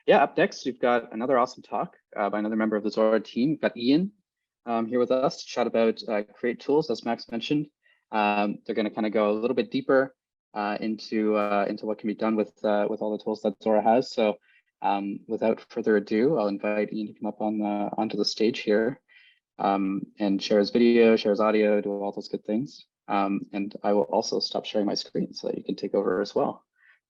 Yeah, up next, we've got another awesome talk by another member of the Zora team. We've got Iain here with us to chat about create tools, as Max mentioned. They're going to kind of go a little bit deeper into what can be done with all the tools that Zora has. So without further ado, I'll invite Iain to come up onto the stage here and share his video, share his audio, do all those good things. And I will also stop sharing my screen so that you can take over as well.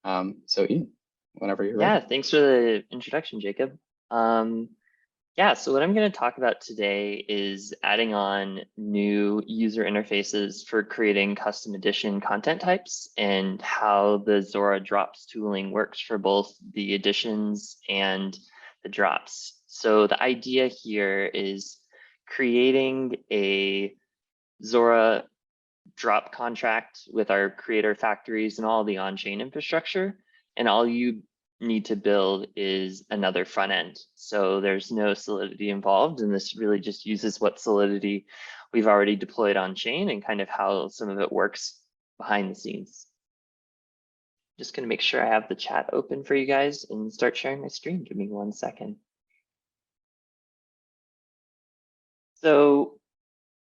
So Iain, whenever you're ready. Yeah, thanks for the introduction, Jacob. Yeah, so what I'm going to talk about today is adding on new user interfaces for creating custom edition content types and how the Zora drops tooling works for both the editions and the drops. So the idea here is creating a Zora drop contract with our creator factories and all the on-chain infrastructure, and all you need to build is another front end. So there's no Solidity involved, and this really just uses what Solidity we've already deployed on chain and kind of how some of it works behind the scenes. Just going to make sure I have the chat open for you guys and start sharing my screen. Give me 1 second. So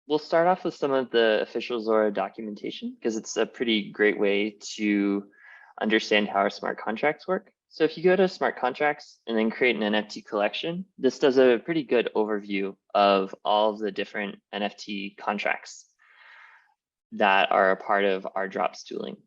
we'll start off with some of the official Zora documentation because it's a pretty great way to understand how our smart contracts work. So if you go to smart contracts and then create an NFT collection, this does a pretty good overview of all of the different NFT contracts that are a part of our drops tooling.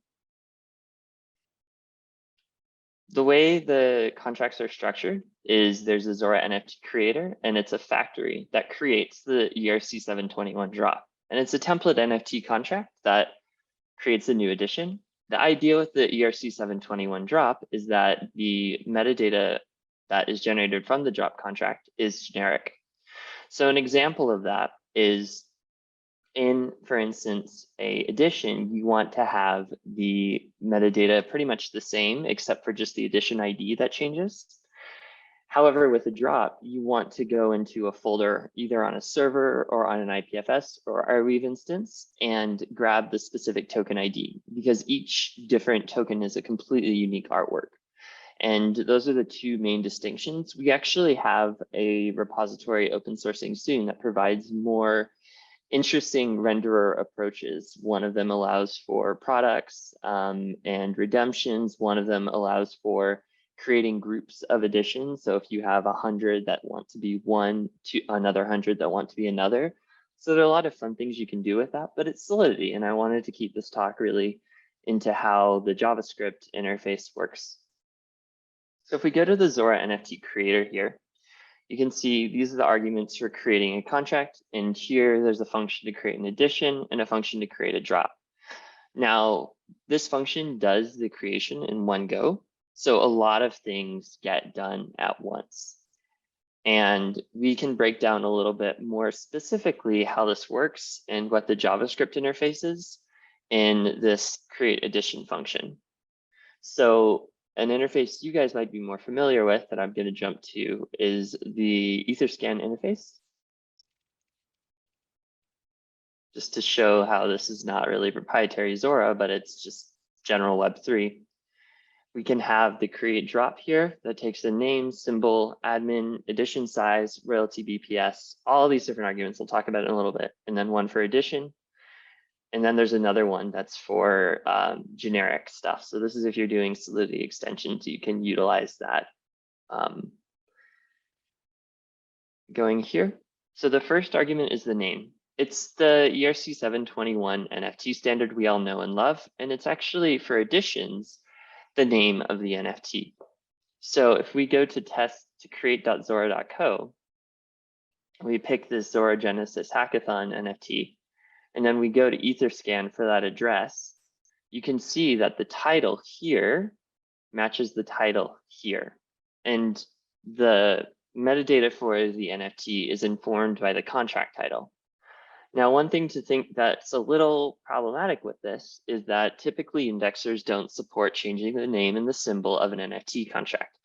The way the contracts are structured is there's a Zora Nft Creator, and it's a factory that creates the ERC 721 drop. And it's a template NFT contract that creates a new edition. The idea with the ERC 721 drop is that the metadata that is generated from the drop contract is generic. So an example of that is in, for instance, a edition, you want to have the metadata pretty much the same, except for just the edition ID that changes. However, with a drop, you want to go into a folder either on a server or on an IPFS or Arweave instance and grab the specific token ID, because each different token is a completely unique artwork. And those are the two main distinctions. We actually have a repository open sourcing soon that provides more interesting renderer approaches. One of them allows for products and redemptions. One of them allows for creating groups of editions. So if you have 100 that want to be one, to another 100 that want to be another. So there are a lot of fun things you can do with that, but it's Solidity. And I wanted to keep this talk really into how the JavaScript interface works. So if we go to the Zora Nft Creator here, you can see these are the arguments for creating a contract. And here there's a function to create an edition and a function to create a drop. Now, this function does the creation in one go. So a lot of things get done at once. And we can break down a little bit more specifically how this works and what the JavaScript interface is in this create edition function. So an interface you guys might be more familiar with that I'm going to jump to is the Etherscan interface. Just to show how this is not really proprietary Zora, but it's just general Web3. We can have the create drop here that takes the name, symbol, admin, edition size, royalty BPS, all these different arguments. We'll talk about it in a little bit. And then one for edition. And then there's another one that's for generic stuff. So this is if you're doing Solidity extensions, you can utilize that. Going here. So the first argument is the name. It's the ERC 721 NFT standard we all know and love. And it's actually for editions, the name of the NFT. So if we go to test to create.zora.co, we pick this Zora Genesis Hackathon NFT, and then we go to Etherscan for that address, you can see that the title here matches the title here. And the metadata for the NFT is informed by the contract title. Now, one thing to think that's a little problematic with this is that typically indexers don't support changing the name and the symbol of an NFT contract,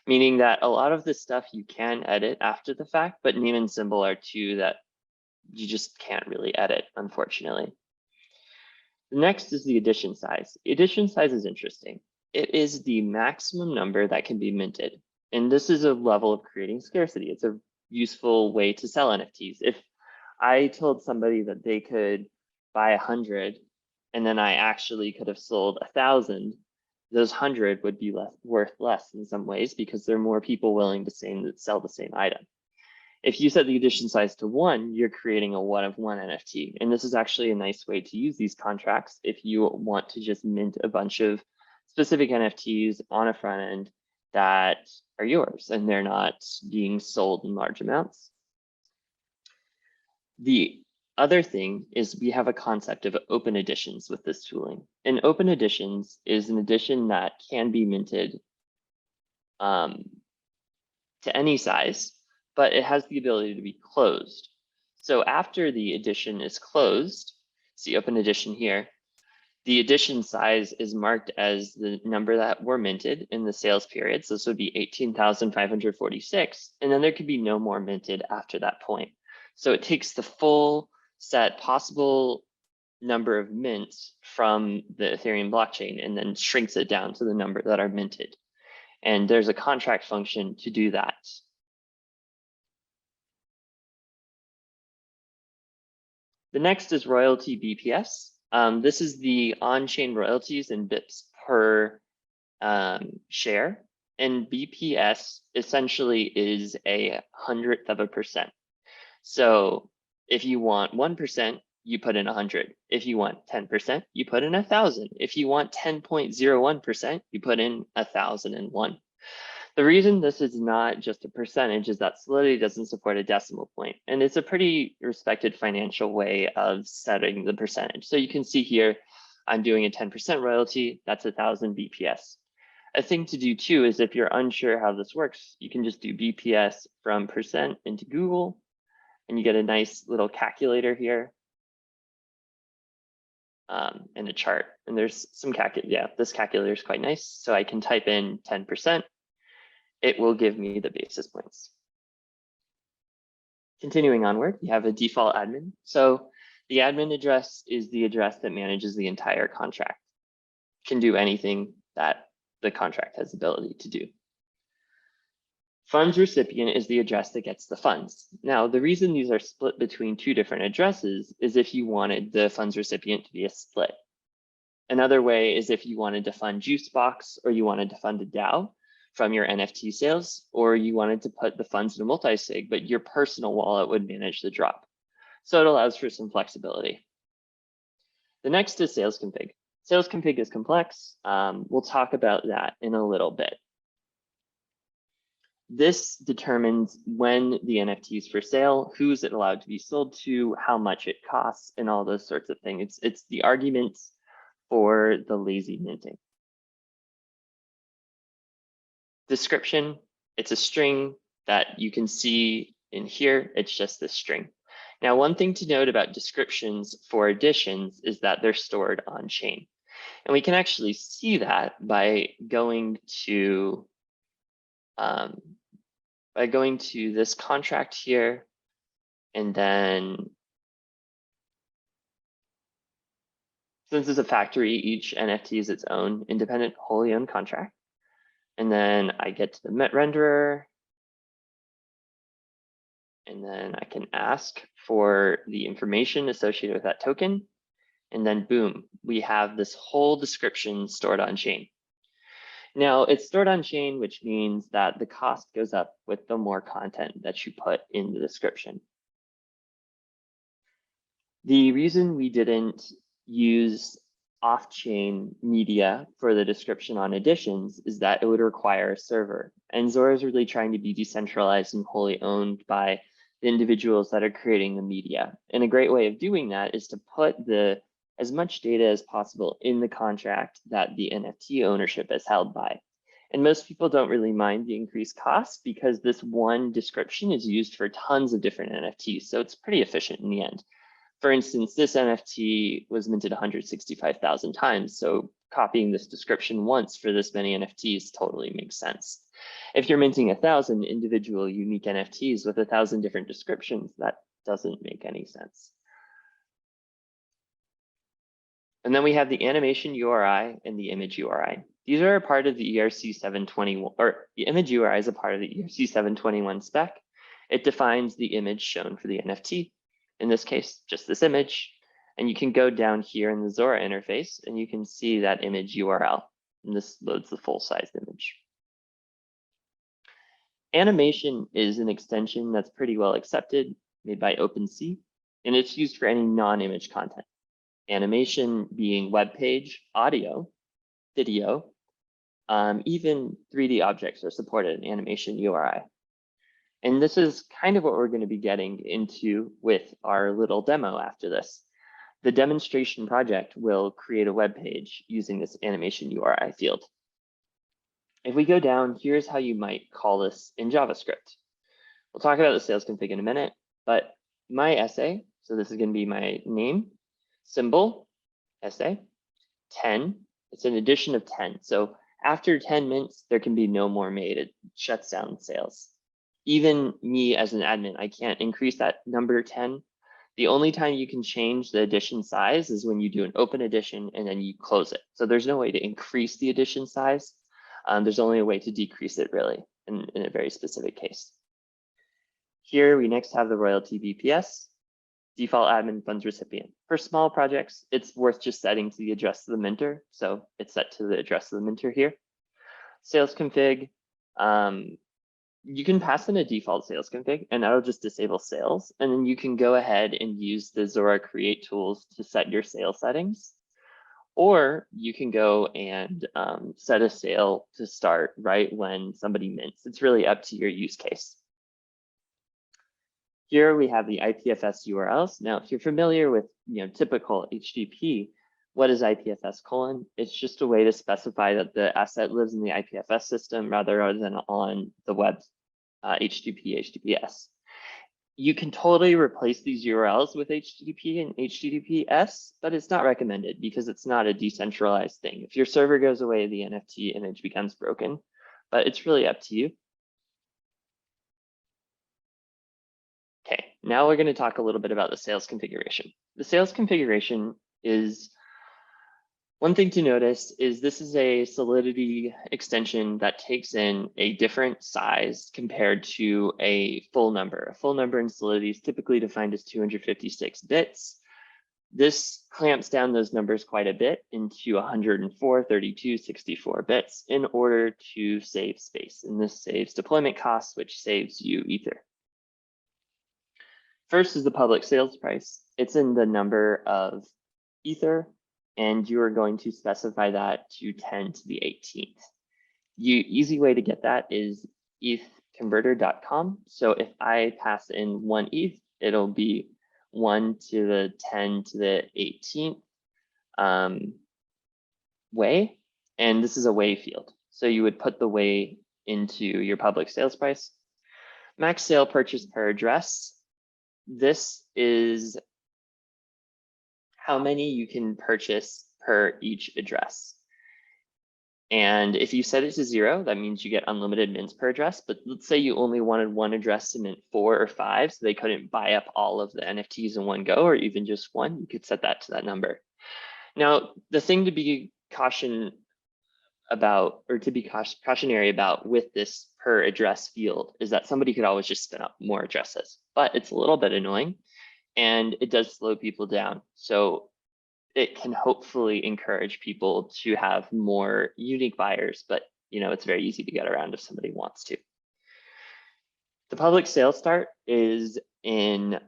meaning that a lot of this stuff you can edit after the fact, but name and symbol are two that you just can't really edit, unfortunately. The next is the edition size. Edition size is interesting. It is the maximum number that can be minted. And this is a level of creating scarcity. It's a useful way to sell NFTs. If I told somebody that they could buy 100 and then I actually could have sold 1,000, those 100 would be worth less in some ways because there are more people willing to sell the same item. If you set the edition size to 1, you're creating a 1 of 1 NFT. And this is actually a nice way to use these contracts if you want to just mint a bunch of specific NFTs on a front end that are yours and they're not being sold in large amounts. The other thing is we have a concept of open editions with this tooling. And open editions is an edition that can be minted to any size, but it has the ability to be closed. So after the edition is closed, see open edition here, the edition size is marked as the number that were minted in the sales period. So this would be 18,546. And then there could be no more minted after that point. So it takes the full set possible number of mints from the Ethereum blockchain and then shrinks it down to the number that are minted. And there's a contract function to do that. The next is royalty BPS. This is the on-chain royalties in bits per share. And BPS essentially is a 100th of a percent. So if you want 1%, you put in 100. If you want 10%, you put in 1,000. If you want 10.01%, you put in 1,001. The reason this is not just a percentage is that Solidity doesn't support a decimal point, and it's a pretty respected financial way of setting the percentage. So you can see here, I'm doing a 10% royalty, that's 1,000 BPS. A thing to do too is if you're unsure how this works, you can just do BPS from percent into Google, and you get a nice little calculator here and a chart. And there's some this calculator is quite nice. So I can type in 10%. It will give me the basis points. Continuing onward, you have a default admin. So the admin address is the address that manages the entire contract. It can do anything that the contract has the ability to do. Funds recipient is the address that gets the funds. Now, the reason these are split between two different addresses is if you wanted the funds recipient to be a split. Another way is if you wanted to fund Juicebox or you wanted to fund a DAO from your NFT sales, or you wanted to put the funds in a multi-sig, but your personal wallet would manage the drop. So it allows for some flexibility. The next is sales config. Sales config is complex. We'll talk about that in a little bit. This determines when the NFT is for sale, who's it allowed to be sold to, how much it costs, and all those sorts of things. It's the arguments for the lazy minting. Description, it's a string that you can see in here. It's just this string. Now, one thing to note about descriptions for editions is that they're stored on chain. And we can actually see that by going to this contract here, and then since it's a factory, each NFT is its own independent, wholly owned contract. And then I get to the Met renderer, and then I can ask for the information associated with that token. And then boom, we have this whole description stored on chain. Now it's stored on chain, which means that the cost goes up with the more content that you put in the description. The reason we didn't use off-chain media for the description on editions is that it would require a server. And Zora is really trying to be decentralized and wholly owned by the individuals that are creating the media. And a great way of doing that is to put as much data as possible in the contract that the NFT ownership is held by. And most people don't really mind the increased costs because this one description is used for tons of different NFTs. So it's pretty efficient in the end. For instance, this NFT was minted 165,000 times. So copying this description once for this many NFTs totally makes sense. If you're minting 1,000 individual unique NFTs with 1,000 different descriptions, that doesn't make any sense. And then we have the animation URI and the image URI. These are a part of the ERC 721, or the Image Uri is a part of the ERC 721 spec. It defines the image shown for the NFT. In this case, just this image. And you can go down here in the Zora interface and you can see that image URL. And this loads the full-sized image. Animation is an extension that's pretty well accepted, made by OpenSea, and it's used for any non-image content. Animation being web page, audio, video, even 3D objects are supported in animation URI. And this is kind of what we're going to be getting into with our little demo after this. The demonstration project will create a web page using this animation URI field. If we go down, here's how you might call this in JavaScript. We'll talk about the sales config in a minute, but my essay, so this is going to be my name, symbol, essay, 10, it's an addition of 10. So after 10 minutes, there can be no more made. It shuts down sales. Even me as an admin, I can't increase that number 10. The only time you can change the edition size is when you do an open edition and then you close it. So there's no way to increase the edition size. There's only a way to decrease it really in a very specific case. Here we next have the royalty BPS, default admin funds recipient. For small projects, it's worth just setting to the address of the minter. So it's set to the address of the minter here. Sales config, you can pass in a default sales config and that'll just disable sales. And then you can go ahead and use the Zora create tools to set your sale settings. Or you can go and set a sale to start right when somebody mints. It's really up to your use case. Here we have the IPFS URLs. Now, if you're familiar with typical HTTP, what is IPFS colon? It's just a way to specify that the asset lives in the IPFS system rather than on the web HTTP, HTTPS. You can totally replace these URLs with HTTP and HTTPS, but it's not recommended because it's not a decentralized thing. If your server goes away, the NFT image becomes broken, but it's really up to you. Okay, now we're going to talk a little bit about the sales configuration. The sales configuration is, one thing to notice is this is a Solidity extension that takes in a different size compared to a full number. A full number in Solidity is typically defined as 256 bits. This clamps down those numbers quite a bit into 104, 32, 64 bits in order to save space. And this saves deployment costs, which saves you Ether. First is the public sales price. It's in the number of Ether, and you are going to specify that to 10 to the 18th. Easy way to get that is ethconverter.com. So if I pass in 1 ETH, it'll be 1 to the 10 to the 18th way, and this is a way field. So you would put the way into your public sales price. Max sale purchase per address. This is how many you can purchase per each address. And if you set it to 0, that means you get unlimited mints per address. But let's say you only wanted one address to mint 4 or 5, so they couldn't buy up all of the NFTs in one go, or even just one, you could set that to that number. Now, the thing to be cautionary about with this per address field is that somebody could always just spin up more addresses, but it's a little bit annoying and it does slow people down. So it can hopefully encourage people to have more unique buyers, but it's very easy to get around if somebody wants to. The public sale start is in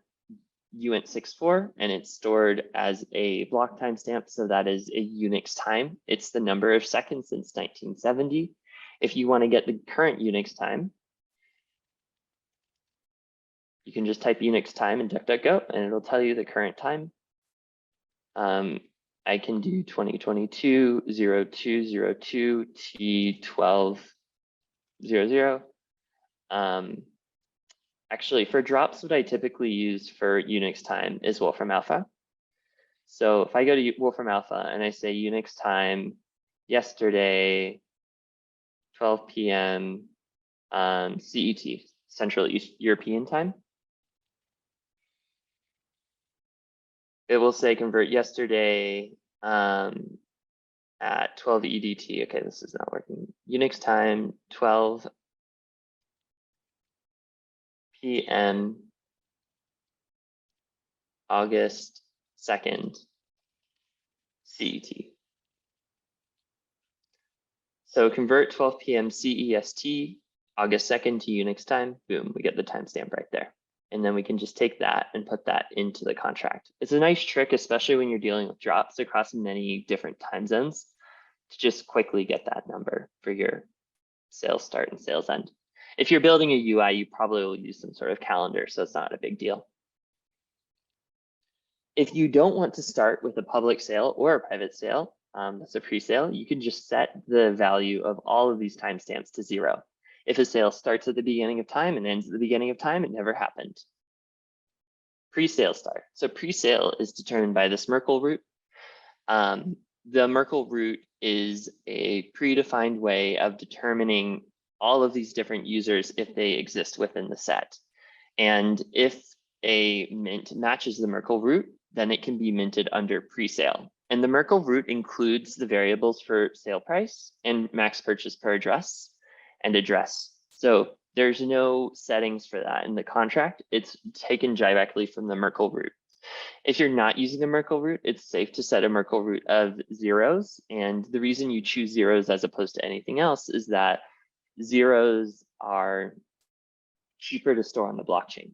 uint 64 and it's stored as a block timestamp, so that is a Unix time. It's the number of seconds since 1970. If you want to get the current Unix time, you can just type Unix time in DuckDuckGo and it'll tell you the current time. I can do 2022 0202 T1200. Actually, for drops, what I typically use for Unix time is Wolfram Alpha. So if I go to Wolfram Alpha and I say Unix time yesterday, 12 p.m. CET, Central European time, it will say convert yesterday at at 12 EDT. Okay, this is not working. Unix time, 12 p.m. August 2nd, CET. So convert 12 p.m. CEST, August 2nd to Unix time. Boom, we get the timestamp right there. And then we can just take that and put that into the contract. It's a nice trick, especially when you're dealing with drops across many different time zones, to just quickly get that number for your sales start and sales end. If you're building a UI, you probably will use some sort of calendar, so it's not a big deal. If you don't want to start with a public sale or a private sale, that's a pre-sale, you can just set the value of all of these timestamps to 0. If a sale starts at the beginning of time and ends at the beginning of time, it never happened. Pre-sale start. So pre-sale is determined by this Merkle root. The Merkle root is a predefined way of determining all of these different users if they exist within the set. And if a mint matches the Merkle root, then it can be minted under pre-sale. And the Merkle root includes the variables for sale price and max purchase per address and address. So there's no settings for that in the contract. It's taken directly from the Merkle root. If you're not using the Merkle root, it's safe to set a Merkle root of 0s. And the reason you choose 0s as opposed to anything else is that 0s are cheaper to store on the blockchain.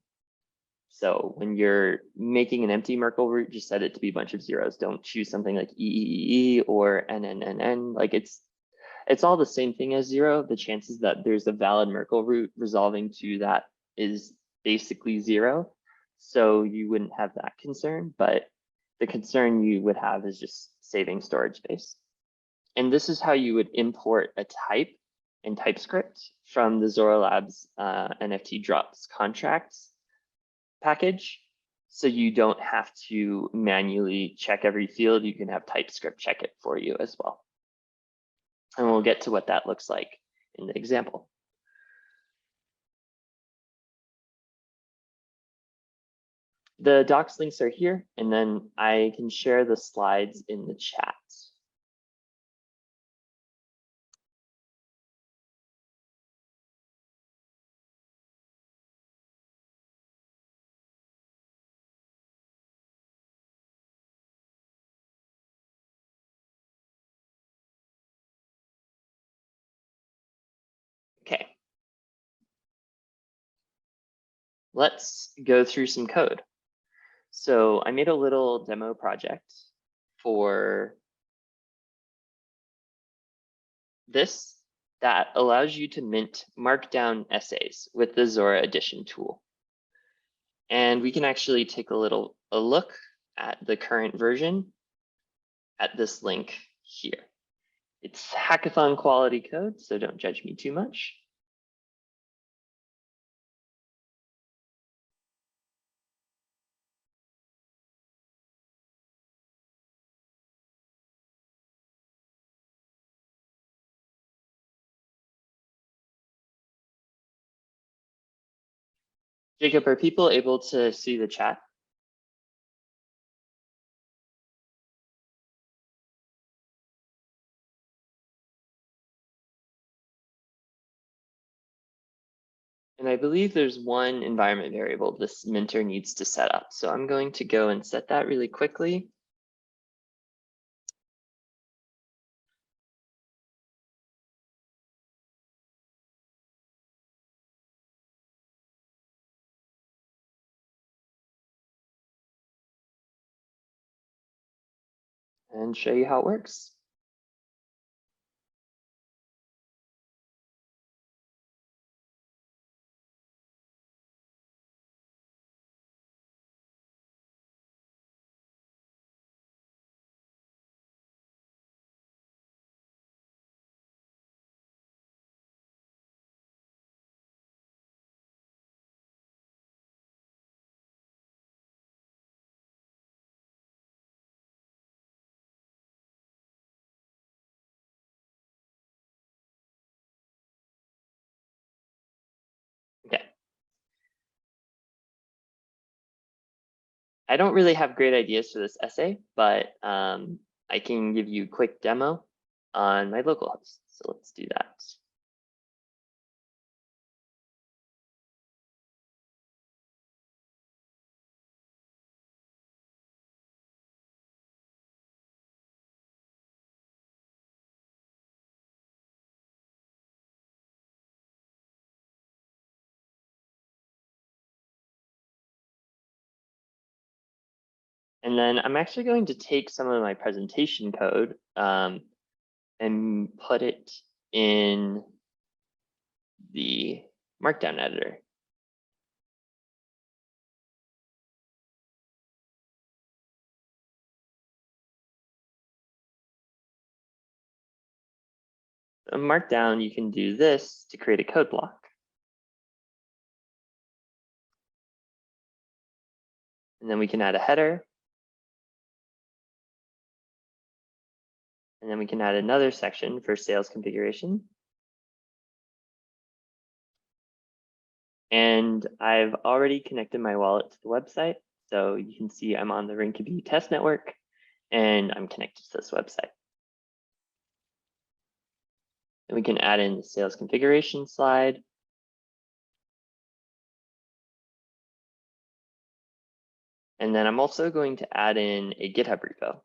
So when you're making an empty Merkle root, just set it to be a bunch of 0s. Don't choose something like EEE or NNNN. Like it's all the same thing as 0. The chances that there's a valid Merkle root resolving to that is basically 0. So you wouldn't have that concern, but the concern you would have is just saving storage space. And this is how you would import a type and TypeScript from the Zora Labs NFT drops contracts package. So you don't have to manually check every field. You can have TypeScript check it for you as well. And we'll get to what that looks like in the example. The docs links are here, and then I can share the slides in the chat. Okay. Let's go through some code. So I made a little demo project for this that allows you to mint markdown essays with the Zora Edition tool. And we can actually take a look at the current version at this link here. It's hackathon quality code, so don't judge me too much. Jacob, are people able to see the chat? And I believe there's one environment variable this minter needs to set up. So I'm going to go and set that really quickly. And show you how it works. Okay. I don't really have great ideas for this essay, but I can give you a quick demo. on my local host. So let's do that. And then I'm actually going to take some of my presentation code and put it in the Markdown editor. In Markdown, you can do this to create a code block. And then we can add a header. And then we can add another section for sales configuration. And I've already connected my wallet to the website. So you can see I'm on the Rinkeby test network and I'm connected to this website. And we can add in the sales configuration slide. And then I'm also going to add in a GitHub repo.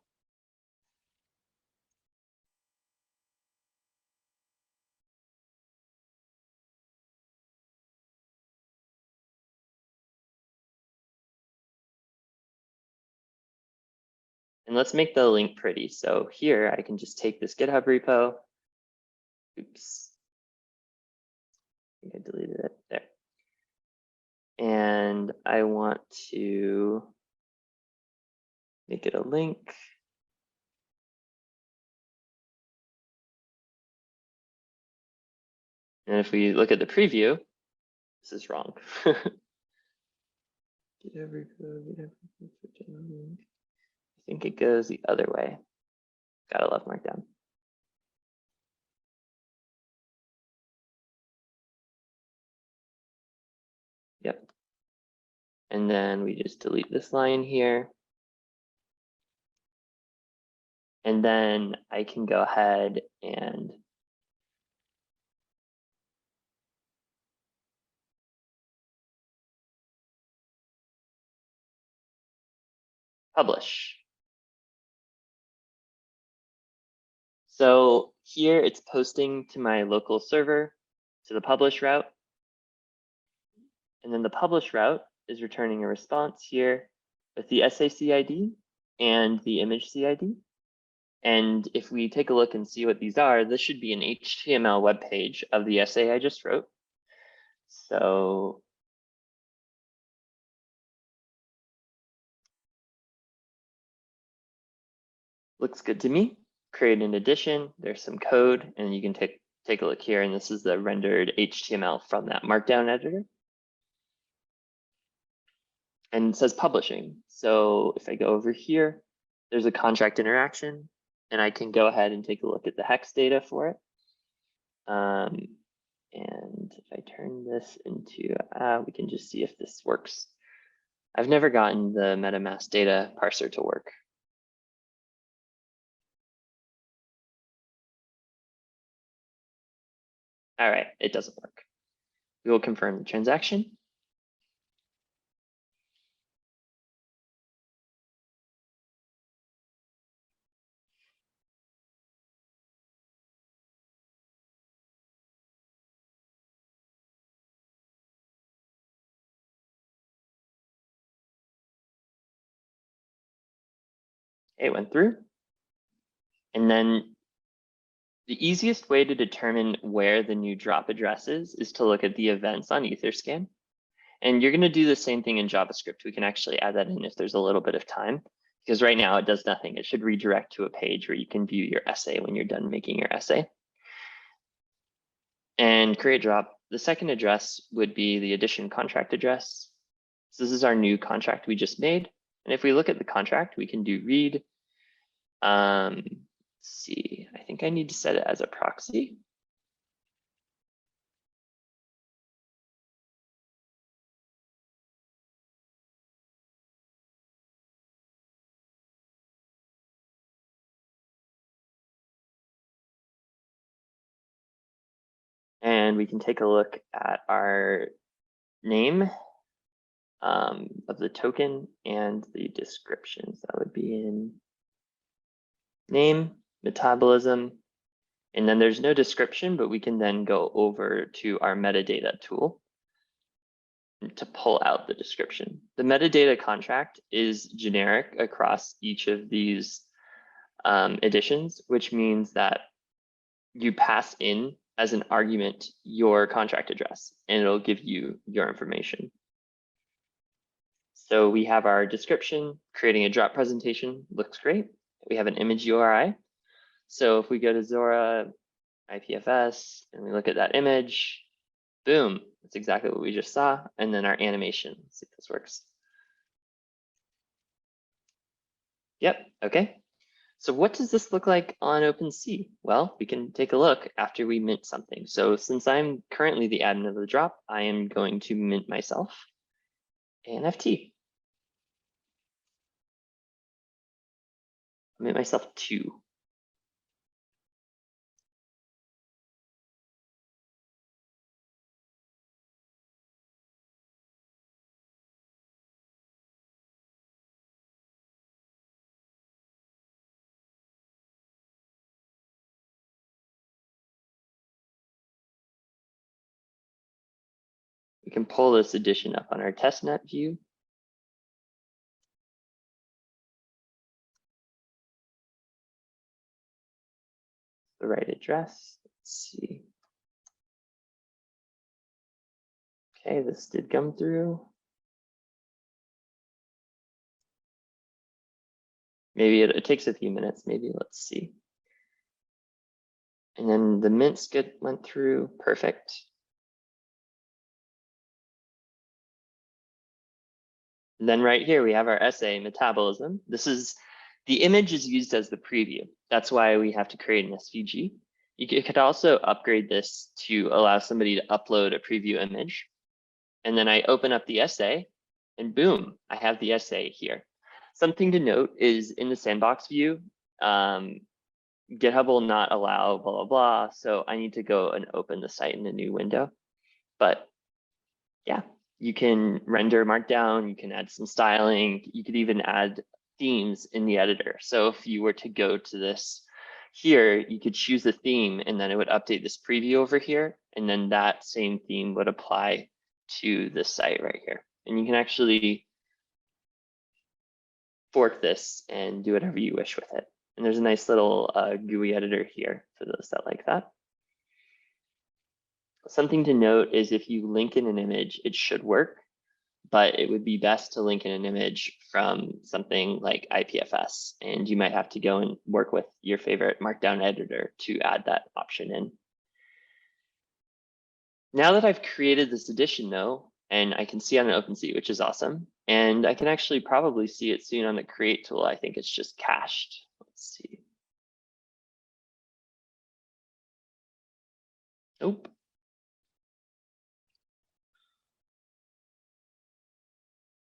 And let's make the link pretty. So here I can just take this GitHub repo. Oops. I think I deleted it there. And I want to make it a link. And if we look at the preview, this is wrong. GitHub repo, I think it goes the other way. Gotta love Markdown. Yep. And then we just delete this line here. And then I can go ahead and publish. So here it's posting to my local server to the publish route. And then the publish route is returning a response here with the SAC ID and the image CID. And if we take a look and see what these are, this should be an HTML web page of the essay I just wrote. So looks good to me. Create an edition, there's some code, and you can take a look here, and this is the rendered HTML from that Markdown editor. And it says publishing. So if I go over here, there's a contract interaction, and I can go ahead and take a look at the hex data for it. And if I turn this into, we can just see if this works. I've never gotten the MetaMask data parser to work. All right, it doesn't work. We will confirm the transaction. It went through. And then the easiest way to determine where the new drop address is to look at the events on Etherscan. And you're going to do the same thing in JavaScript. We can actually add that in if there's a little bit of time, because right now it does nothing. It should redirect to a page where you can view your essay when you're done making your essay. And create drop. The second address would be the edition contract address. So this is our new contract we just made. And if we look at the contract, we can do read. Let's see, I think I need to set it as a proxy. And we can take a look at our name of the token and the descriptions. That would be in name, metabolism, and then there's no description, but we can then go over to our metadata tool to pull out the description. The metadata contract is generic across each of these editions, which means that you pass in as an argument your contract address, and it'll give you your information. So we have our description, creating a drop presentation, looks great. We have an image URI. So if we go to Zora IPFS and we look at that image, boom, that's exactly what we just saw. And then our animation, let's see if this works. Yep, okay. So what does this look like on OpenSea? Well, we can take a look after we mint something. So since I'm currently the admin of the drop, I am going to mint myself an NFT. Mint myself 2. We can pull this edition up on our testnet view. The right address, let's see. Okay, this did come through. Maybe it takes a few minutes, maybe, let's see. And then the mints went through, perfect. And then right here, we have our essay, Metabolism. This is, the image is used as the preview. That's why we have to create an SVG. You could also upgrade this to allow somebody to upload a preview image. And then I open up the essay and boom, I have the essay here. Something to note is in the sandbox view, GitHub will not allow blah, blah, blah. So I need to go and open the site in a new window. But yeah, you can render Markdown, you can add some styling, you could even add themes in the editor. So if you were to go to this here, you could choose a theme and then it would update this preview over here. And then that same theme would apply to this site right here. And you can actually fork this and do whatever you wish with it. And there's a nice little GUI editor here for those that like that. Something to note is if you link in an image, it should work, but it would be best to link in an image from something like IPFS, and you might have to go and work with your favorite Markdown editor to add that option in. Now that I've created this edition though, and I can see on an OpenSea, which is awesome, and I can actually probably see it soon on the create tool. I think it's just cached. Let's see. Nope.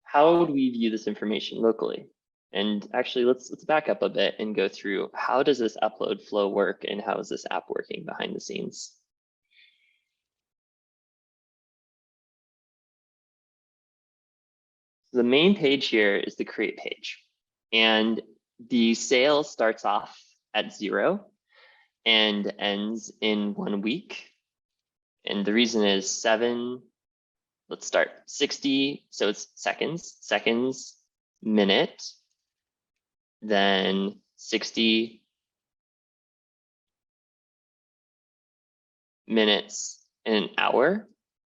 How would we view this information locally? And actually, let's back up a bit and go through how does this upload flow work and how is this app working behind the scenes? The main page here is the create page, and the sale starts off at 0 and ends in 1 week. And the reason is 7, let's start 60, so it's seconds, minute, then 60 minutes in an hour,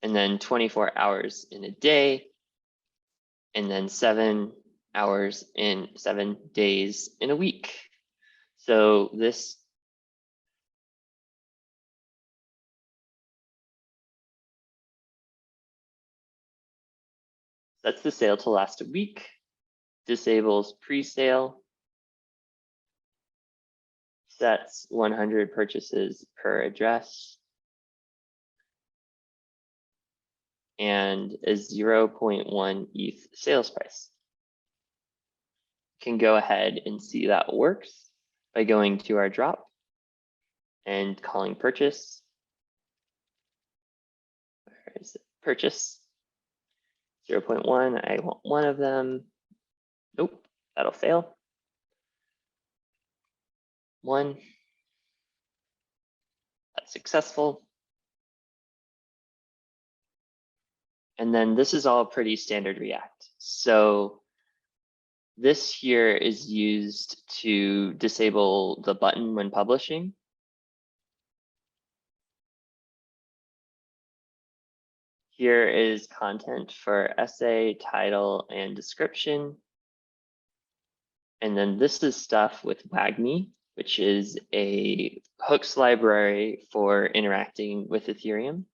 and then 24 hours in a day, and then 7 hours in 7 days in a week. So this sets the sale to last a week, disables pre-sale, sets 100 purchases per address, and a 0.1 ETH sales price. Can go ahead and see that works by going to our drop and calling purchase. Where is it? Purchase 0.1. I want one of them. Nope, that'll fail. 1. That's successful. And then this is all pretty standard React. So this here is used to disable the button when publishing. Here is content for essay, title, and description. And then this is stuff with WAGMI, which is a hooks library for interacting with Ethereum.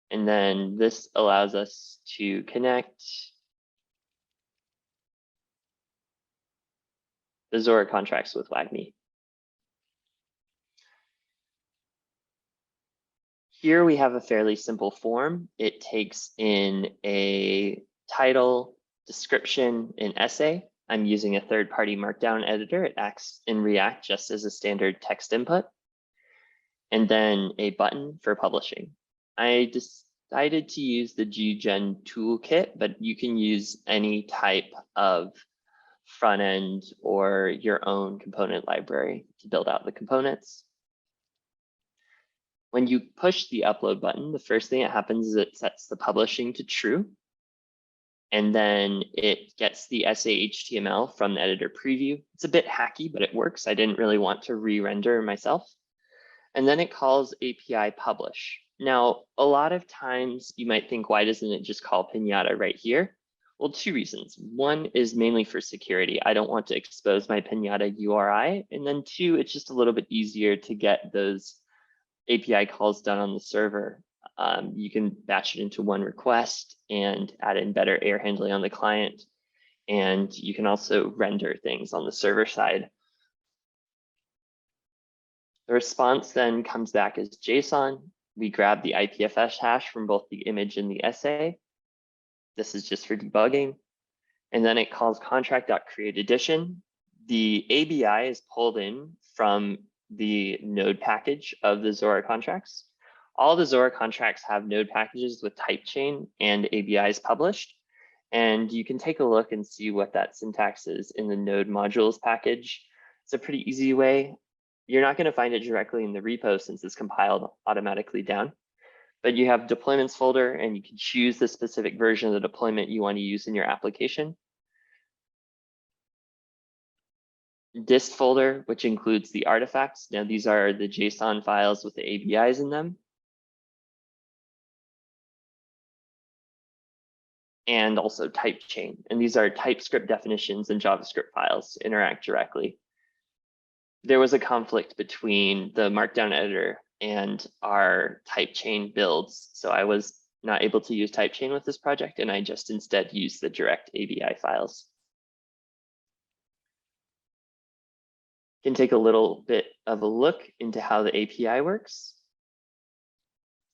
And then this allows us to connect the Zora contracts with WAGMI. Here we have a fairly simple form. It takes in a title, description, and essay. I'm using a third-party markdown editor. It acts in React just as a standard text input. And then a button for publishing. I decided to use the GGen toolkit, but you can use any type of front end or your own component library to build out the components. When you push the upload button, the first thing that happens is it sets the publishing to true. And then it gets the essay HTML from the editor preview. It's a bit hacky, but it works. I didn't really want to re-render myself. And then it calls API publish. Now, a lot of times you might think, why doesn't it just call Pinata right here? Well, 2 reasons. 1 is mainly for security. I don't want to expose my Pinata URI. And then 2, it's just a little bit easier to get those API calls done on the server. You can batch it into one request and add in better error handling on the client. And you can also render things on the server side. The response then comes back as JSON. We grab the IPFS hash from both the image and the essay. This is just for debugging. And then it calls contract.createAddition. The ABI is pulled in from the node package of the Zora contracts. All the Zora contracts have node packages with type chain and ABIs published. And you can take a look and see what that syntax is in the node modules package. It's a pretty easy way. You're not going to find it directly in the repo since it's compiled automatically down. But you have deployments folder and you can choose the specific version of the deployment you want to use in your application. Dist folder, which includes the artifacts. Now these are the JSON files with the ABIs in them. And also type chain. And these are TypeScript definitions and JavaScript files to interact directly. There was a conflict between the Markdown editor and our type chain builds. So I was not able to use type chain with this project, and I just instead used the direct ABI files. Can take a little bit of a look into how the API works.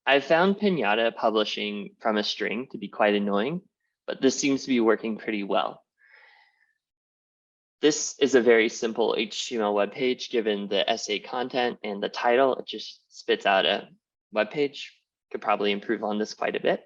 I've found Pinata publishing from a string to be quite annoying, but this seems to be working pretty well. This is a very simple HTML web page. Given the essay content and the title, it just spits out a web page. Could probably improve on this quite a bit.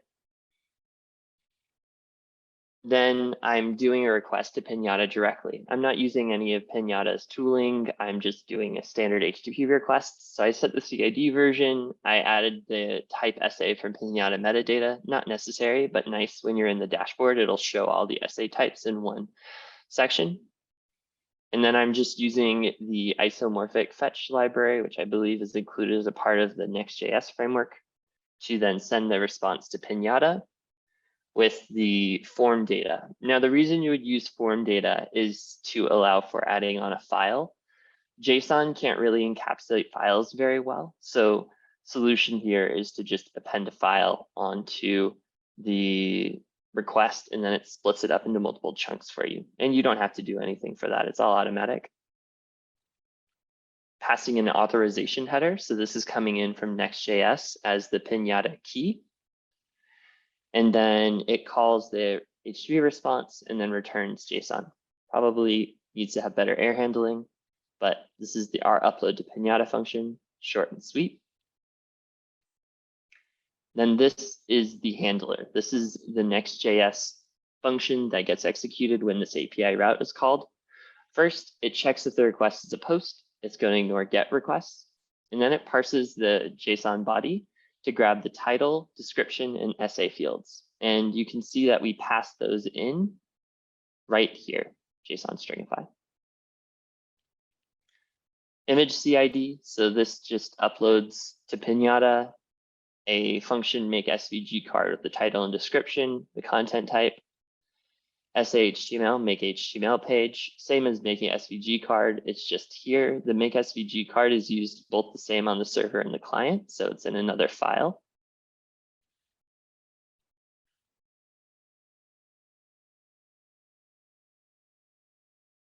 Then I'm doing a request to Pinata directly. I'm not using any of Pinata's tooling. I'm just doing a standard HTTP request. So I set the CID version. I added the type essay from Pinata metadata. Not necessary, but nice when you're in the dashboard. It'll show all the essay types in one section. And then I'm just using the isomorphic fetch library, which I believe is included as a part of the Next.js framework, to then send the response to Pinata with the form data. Now, the reason you would use form data is to allow for adding on a file. JSON can't really encapsulate files very well. So solution here is to just append a file onto the request, and then it splits it up into multiple chunks for you. And you don't have to do anything for that. It's all automatic. Passing an authorization header. So this is coming in from Next.js as the Pinata key. And then it calls the HTTP response and then returns JSON. Probably needs to have better error handling, but this is our upload to Pinata function, short and sweet. Then this is the handler. This is the Next.js function that gets executed when this API route is called. First, it checks if the request is a post. It's going to ignore GET requests. And then it parses the JSON body to grab the title, description, and essay fields. And you can see that we pass those in right here, JSON stringify. Image CID, so this just uploads to Pinata a function make SVG card with the title and description, the content type. Essay HTML, make HTML page, same as making SVG card. It's just here. The make SVG card is used both the same on the server and the client, so it's in another file.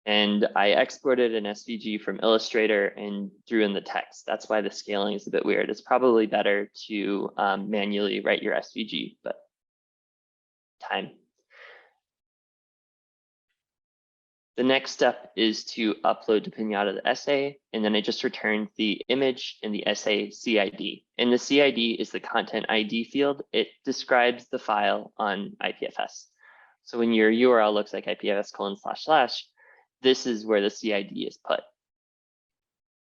And I exported an SVG from Illustrator and threw in the text. That's why the scaling is a bit weird. It's probably better to manually write your SVG, but time. The next step is to upload to Pinata the essay, and then it just returns the image and the essay CID. And the CID is the content ID field. It describes the file on IPFS. So when your URL looks like IPFS:// this is where the CID is put.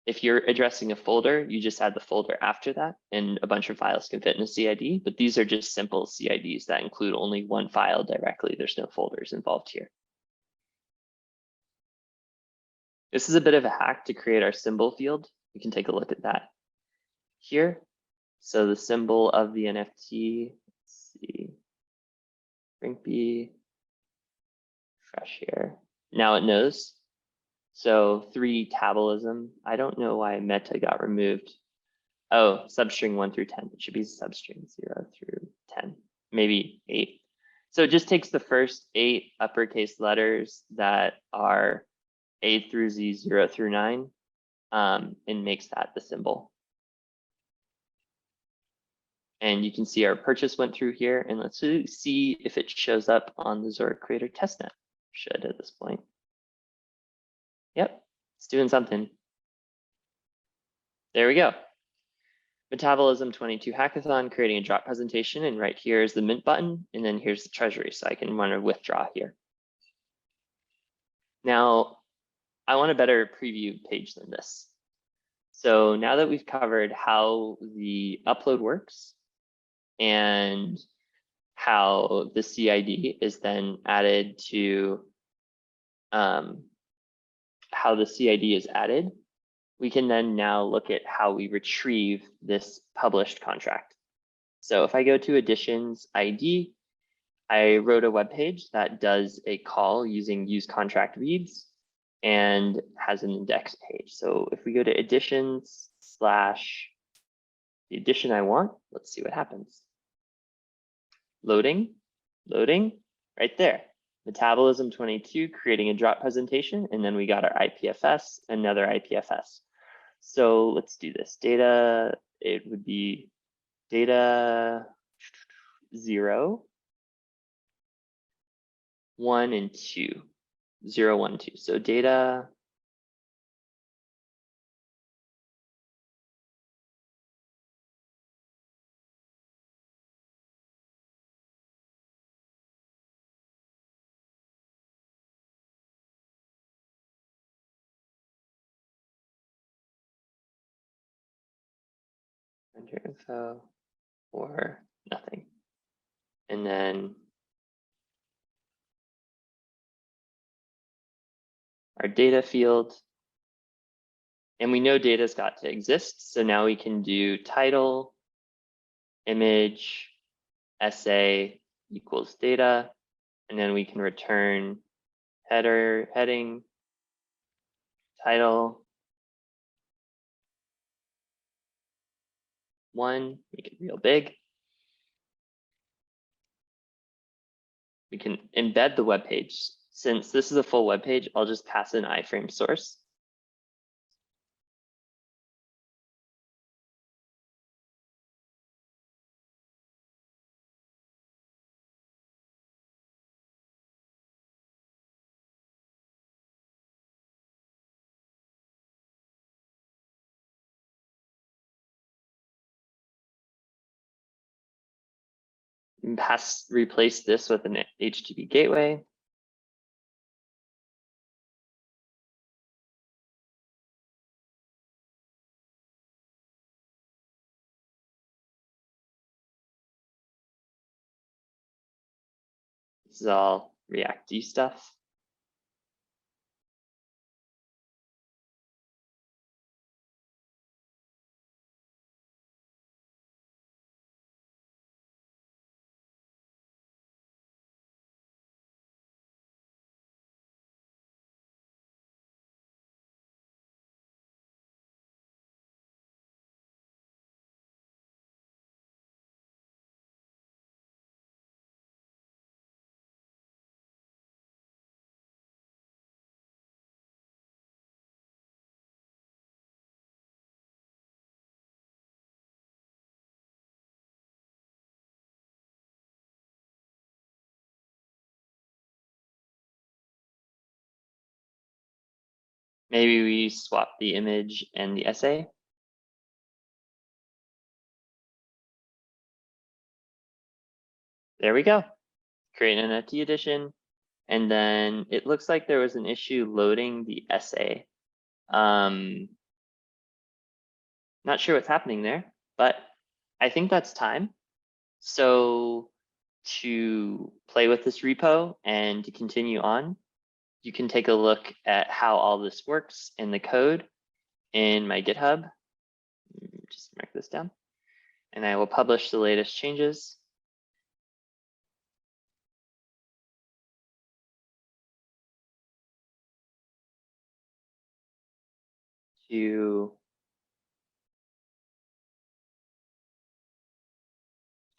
If you're addressing a folder, you just add the folder after that, and a bunch of files can fit in a CID, but these are just simple CIDs that include only one file directly. There's no folders involved here. This is a bit of a hack to create our symbol field. We can take a look at that here. So the symbol of the NFT, let's see, Rinkby, fresh here. Now it knows. So 3 Metabolism. I don't know why meta got removed. Oh, substring 1 through 10. It should be substring 0 through 10, maybe 8. So it just takes the first 8 uppercase letters that are A through Z, 0 through 9, and makes that the symbol. And you can see our purchase went through here, and let's see if it shows up on the Zora Creator testnet. Should at this point. Yep, it's doing something. There we go. Metabolism 22 hackathon, creating a drop presentation, and right here is the mint button, and then here's the treasury, so I can run a withdraw here. Now, I want a better preview page than this. So now that we've covered how the upload works and how the CID is then added to how the CID is added, we can then now look at how we retrieve this published contract. So if I go to additions ID, I wrote a web page that does a call using use contract reads and has an index page. So if we go to additions / the addition I want, let's see what happens. Loading, right there. Metabolism 22, creating a drop presentation, and then we got our IPFS, another IPFS. So let's do this. Data, it would be data 0, 1, and 2. 0, 1, 2. So data under info or nothing. And then our data field. And we know data's got to exist. So now we can do title, image, essay equals data. And then we can return header, heading, title, 1, make it real big. We can embed the web page. Since this is a full web page, I'll just pass an iframe source. replace this with an HTTP gateway. This is all React-y stuff. Maybe we swap the image and the essay. There we go. Create an NFT edition. And then it looks like there was an issue loading the essay. Not sure what's happening there, but I think that's time. So to play with this repo and to continue on, you can take a look at how all this works in the code in my GitHub. Just mark this down. And I will publish the latest changes. To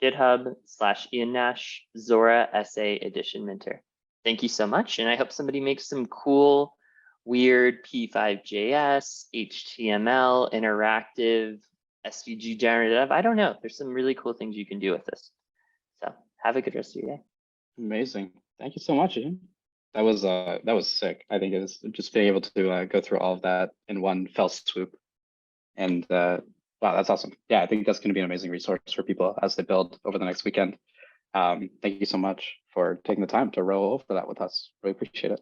GitHub/Iain Nash Zora Essay Edition Minter. Thank you so much. And I hope somebody makes some cool, weird P5JS, HTML, interactive, SVG generative. I don't know. There's some really cool things you can do with this. So have a good rest of your day. Amazing. Thank you so much, Iain. That was sick. I think it was just being able to go through all of that in one fell swoop. And wow, that's awesome. Yeah, I think that's going to be an amazing resource for people as they build over the next weekend. Thank you so much for taking the time to roll over that with us. Really appreciate it.